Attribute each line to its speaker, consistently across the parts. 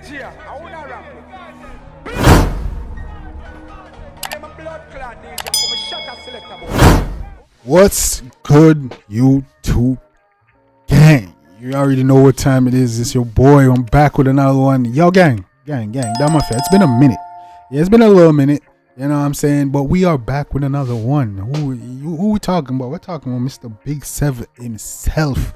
Speaker 1: DJ, I wanna rap. I'm a blood clot DJ, I'm a shutter selector boy.
Speaker 2: What's good, YouTube gang? You already know what time it is. It's your boy. I'm back with another one. Yo, gang. That my fair. It's been a minute. Yeah, it's been a little minute. You know what I'm saying? But we are back with another one. Who we talking about? We're talking about Mr. Big Seven himself.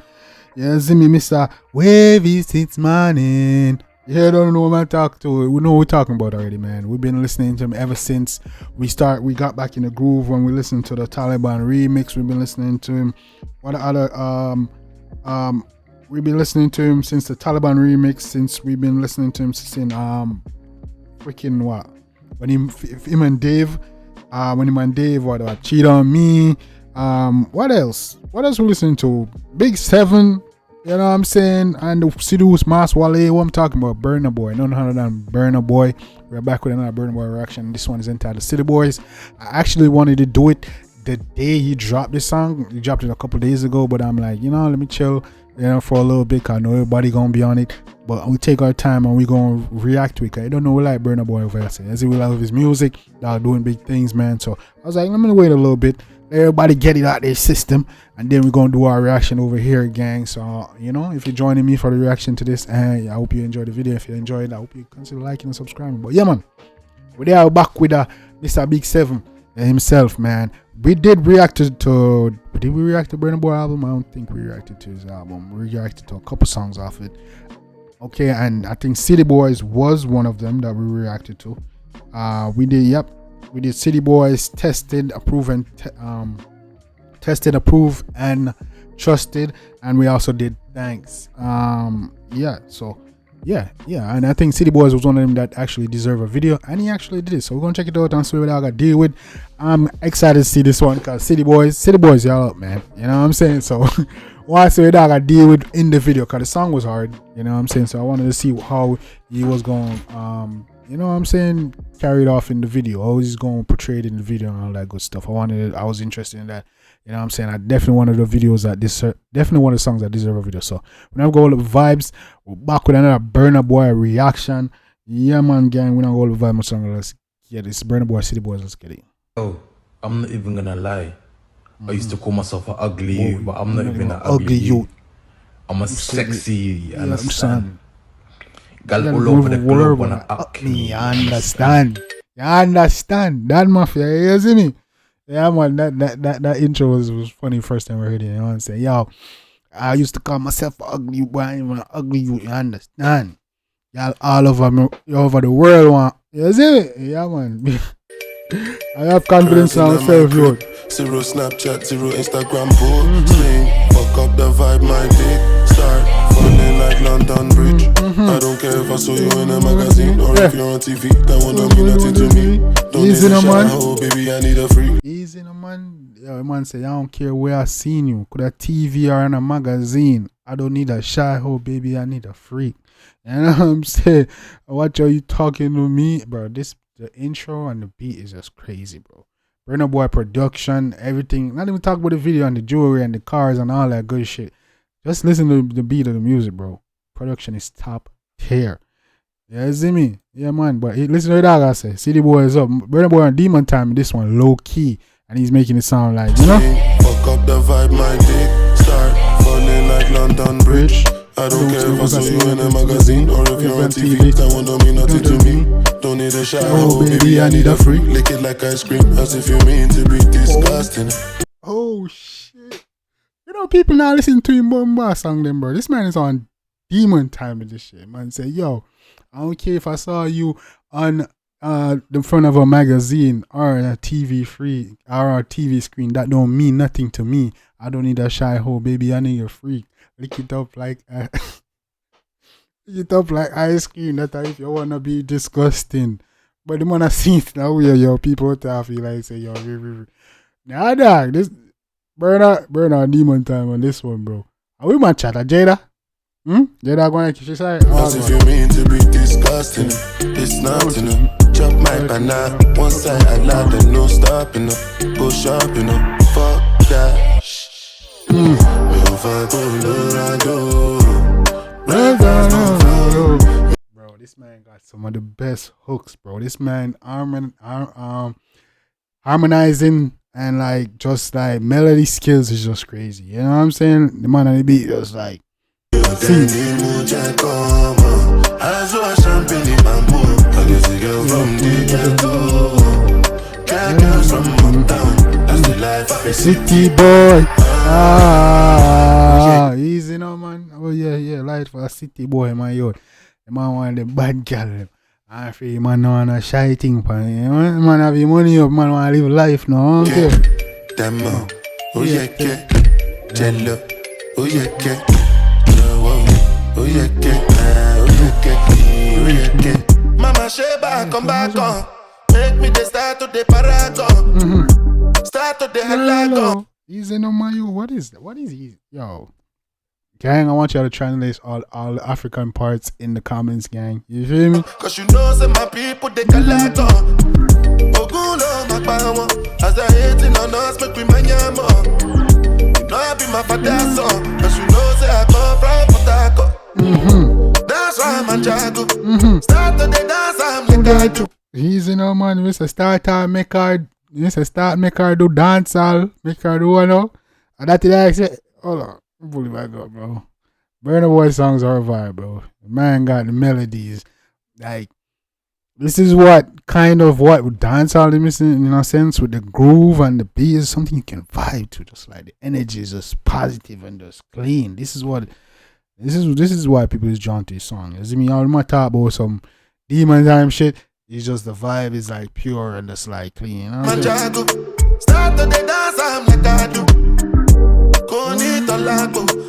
Speaker 2: Yeah, see me, Mr. Wavy since morning. Yeah, don't know what I'm talking to. We know what we're talking about already, man. We've been listening to him ever since we got back in the groove when we listened to the Taliban remix. We've been listening to him. What other we've been listening to him since the Taliban remix, since we've been listening to him since freaking what? When him and Dave what Cheat on Me. What else? What else we listening to? Big Seven, you know what I'm saying? And the Sidus Mas Wale, what I'm talking about, Burna Boy, none other than Burna Boy. We're back with another Burna Boy reaction. This one is entitled City Boys. I actually wanted to do it the day he dropped this song. He dropped it a couple days ago, but I'm like, let me chill, for a little bit, cause I know everybody gonna be on it. But we take our time and we gonna react to it. Cause I don't know we like Burna Boy over there. As we love his music, they're doing big things, man. So I was like, let me wait a little bit. Everybody get it out their system, and then we're gonna do our reaction over here, gang. So if you're joining me for the reaction to this, I hope you enjoyed the video. If you enjoyed it, I hope you consider liking and subscribing. But yeah, man, we are back with Mr. Big Seven himself, man. We did react to did we react to Burna Boy album? I don't think we reacted to his album. We reacted to a couple songs off it. Okay, and I think City Boys was one of them that we reacted to. We did City Boys, tested, approved, and trusted, and we also did Thanks. And I think City Boys was one of them that actually deserve a video, and he actually did it. So we're gonna check it out and see what I gotta deal with. I'm excited to see this one because City Boys, y'all up, man. You know what I'm saying? So why see what I gotta deal with in the video, because the song was hard. You know what I'm saying? So I wanted to see how he was going carried off in the video, how he's going to portray it in the video and all that good stuff. I was interested in that. You know what I'm saying? I definitely one of the videos that definitely one of the songs that deserve a video. So we're not going to go with vibes. We're back with another Burna Boy reaction. Yeah, man, gang, we're not going to go with vibes song. Let's get this. Burna Boy, City Boys, let's get it.
Speaker 3: Oh, I'm not even gonna lie. I used to call myself an ugly youth, but I'm not even an ugly youth. I'm a sexy, you understand? Girl all over the globe wanna up me.
Speaker 2: You understand? That mafia, you see me? Yeah, man, that intro was funny first time I heard it. You know what I'm saying? Yo, I used to call myself an ugly youth, but I ain't even an ugly youth, you understand? Y'all all over the world want. You see me? Yeah, man. I have confidence in myself, yo.
Speaker 4: Zero Snapchat, zero Instagram post. Sling, fuck up the vibe, my dick. Start falling like London Bridge. I don't care if I saw you in a magazine or if you're on TV. That one don't mean nothing to me. Don't
Speaker 2: Easy
Speaker 4: need a
Speaker 2: man.
Speaker 4: oh baby, I need a free.
Speaker 2: Easy no man. Yo, man say I don't care where I seen you. Could a TV or in a magazine. I don't need a shy hoe, baby. I need a freak. You know what I'm saying? What are you talking to me, bro? The intro and the beat is just crazy, bro. Burna Boy production, everything. Not even talk about the video and the jewelry and the cars and all that good shit. Just listen to the beat of the music, bro. Production is top tier. Yeah, you see me? Yeah, man. But listen to what I say. City Boy is up. Burna Boy on Demon Time. This one low key, and he's making it sound like,
Speaker 4: Fuck up the vibe, my dick. Start falling like London Bridge. I don't care if I saw you in a magazine or if you're on TV. That one don't mean nothing to me. Don't need a shower, oh baby, I need a freak. Lick it like ice cream, as if you mean to be disgusting.
Speaker 2: Oh shit! People now listen to him Bomba song them, bro. This man is on Demon Time with this shit. Man say, yo, I don't care if I saw you on the front of a magazine or a TV screen. That don't mean nothing to me. I don't need a shy hoe, baby. I need a freak. Lick it up like ice cream. That if you wanna be disgusting. But the man I see it now where your people feel like say yo nah dog, this Burna Demon Time on this one, bro. Are we man chat Jada? Jada gonna kiss his side.
Speaker 4: As if you mean to be disgusting. It's not chop my banana. One side I loud and no stopping up. Go shopping up. Fuck that. Bro,
Speaker 2: this man man got some of the best hooks, bro. This man harmonizing and like just like melody skills is just crazy. You know what I'm saying? The man on the beat just like see. City boy. Easy now, man. Oh yeah, light for a city boy, my youth. The man want the bad girl. I feel man no want a shy thing for me. Man have your money up, man want to live life now. Okay.
Speaker 4: Demo, oh yeah, jello, oh yeah, oh yeah, Mama Sheba, come back on. Make me the start to the paragon. Start to the halagon.
Speaker 2: Easy no man, you. What is that? What is easy? Yo. Gang, I want you to translate all the African parts in the comments, gang. You feel me?
Speaker 4: Cause you know some my people they calago. Ogulo my power. As I hating on us, make we manyamo. You know I be my father's son. Cause you know say I come from Potako. That's why I'm a jago. Start to the dance, I'm the
Speaker 2: Easy no man, Mr. Starter make her do dancehall, make her do you know. And that is I say, hold on. Bully back up, bro. Burna Boy songs are a vibe, bro. The man got the melodies. Like, this is what dancehall is missing, in a sense, with the groove and the beat is something you can vibe to. Just like the energy is just positive and just clean. This is why people is drawn to this song. You see me, all my talk about some demon time shit. It's just the vibe is like pure and just like clean. You know what I'm saying?
Speaker 4: Start to the dance, I'm like I do.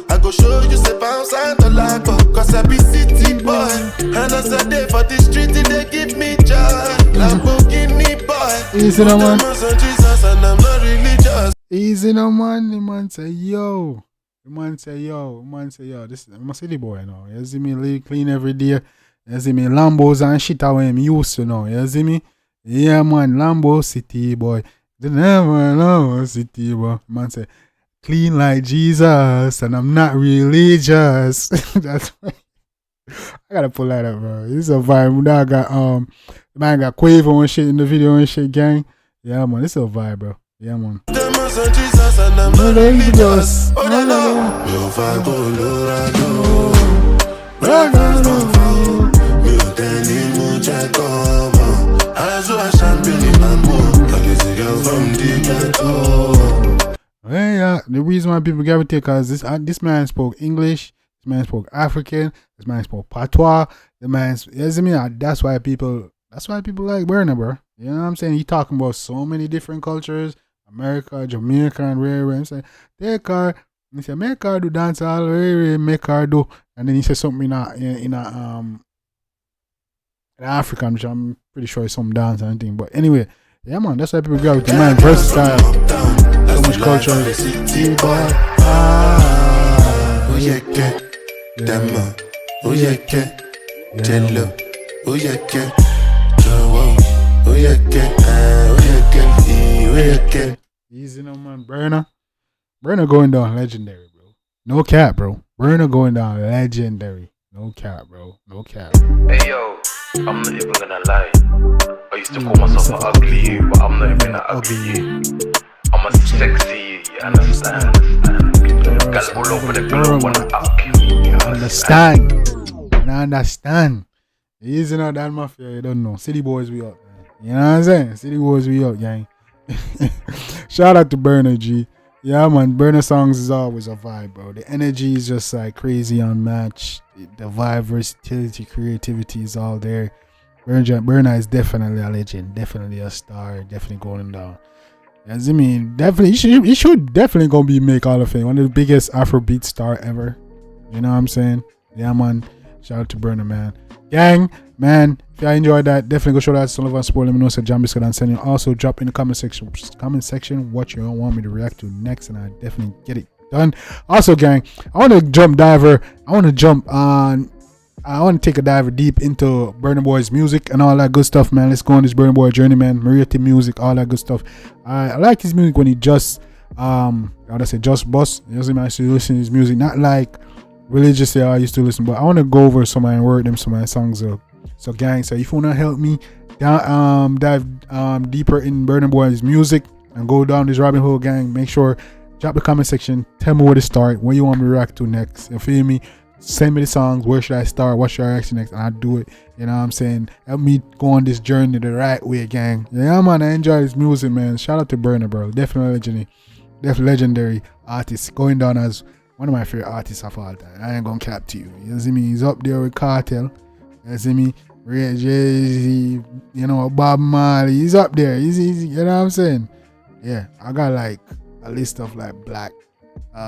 Speaker 4: I go show you say bounce and the lago. Cause I be city boy. And as a day for the street, they give me joy. Lamborghini boy.
Speaker 2: Easy no man.
Speaker 4: Jesus and I'm not religious.
Speaker 2: Easy no man. The man say yo. This I'm a city boy now. You see me live clean every day. You see me Lambos and shit how I'm used to now. You see me? Yeah man, Lambo city boy. They never know city boy. Man say clean like Jesus, and I'm not religious. That's why I gotta pull that up, bro. This is a vibe. I got the man got Quavo and shit in the video and shit, gang. Yeah, man, this is a vibe, bro. Yeah, man.
Speaker 4: Jesus and I'm not religious.
Speaker 2: Yeah, the reason why people gravitate because this man spoke English, this man spoke African, this man spoke patois, that's why people like Burna, bro. You know what I'm saying? He talking about so many different cultures, America, Jamaica, and where I'm saying he said make her do dance all make her do, and then he said something in African, which I'm pretty sure is some dance and thing. But anyway, yeah man, that's why people gravitate. Man, versatile. So much culture.
Speaker 4: Oh yeah, Demo. Oh yeah, Jello. Oh yeah, oh yeah,
Speaker 2: Easy no man, Burna going down legendary, bro. No cap, bro. Burna going down legendary. No cap, bro. No cap.
Speaker 3: Hey yo, I'm not even gonna lie. I used to call myself an ugly you, but I'm not even an ugly you. I'm a sexy you, you understand? Girl all over the globe wanna up you.
Speaker 2: Understand. Easy now, that mafia, you don't know. City boys we up, man. You know what I'm saying? City boys we up, gang. Shout out to Burna G. Yeah man, Burna songs is always a vibe, bro. The energy is just like crazy unmatched. The vibe, versatility, creativity is all there. Burna is definitely a legend, definitely a star, definitely going down. I mean, definitely he should definitely gonna be make Hall of Fame. One of the biggest Afrobeat star ever. You know what I'm saying? Yeah man. Shout out to Burna, man. Gang, man, if you enjoyed that, definitely go show that to Sullivan Sport. Let me know, say Jambisco and send you. Also, drop in the comment section what you want me to react to next, and I definitely get it done. Also, gang, I want to take a diver deep into Burna Boy's music and all that good stuff, man. Let's go on this Burna Boy journey, man. Mariette music, all that good stuff. I like his music when he just just bust. You know, I used to listen to his music, not like religiously I used to listen, but I want to go over some of my songs So gang, so if you wanna help me down, dive deeper in Burna Boy's music and go down this rabbit hole, gang, make sure drop the comment section, tell me where to start, what you want me to react to next. You feel me? Send me the songs, where should I start, what should I react to next, and I'll do it. You know what I'm saying? Help me go on this journey the right way, gang. Yeah man, I enjoy this music, man. Shout out to Burna, bro. Definitely legendary artist, going down as one of my favorite artists of all time. I ain't gonna cap to you. You see me? He's up there with Cartel. You see me? Ray Jay-Z, you know, Bob Marley. He's up there. He's you know what I'm saying? Yeah, I got like a list of like black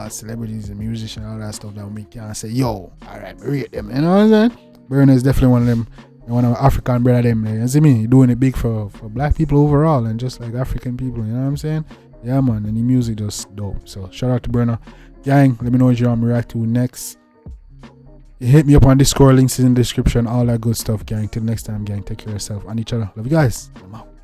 Speaker 2: celebrities and musicians, all that stuff that we can't say, yo, alright, rate them. You know what I'm saying? Burna is definitely one of them, one of African brother them. You see me? Doing it big for black people overall and just like African people. You know what I'm saying? Yeah, man. And the music just dope. So shout out to Burna. Gang, let me know what you want me to react to next. You hit me up on Discord, links in the description, all that good stuff, gang. Till next time, gang. Take care of yourself and each other. Love you guys. I'm out.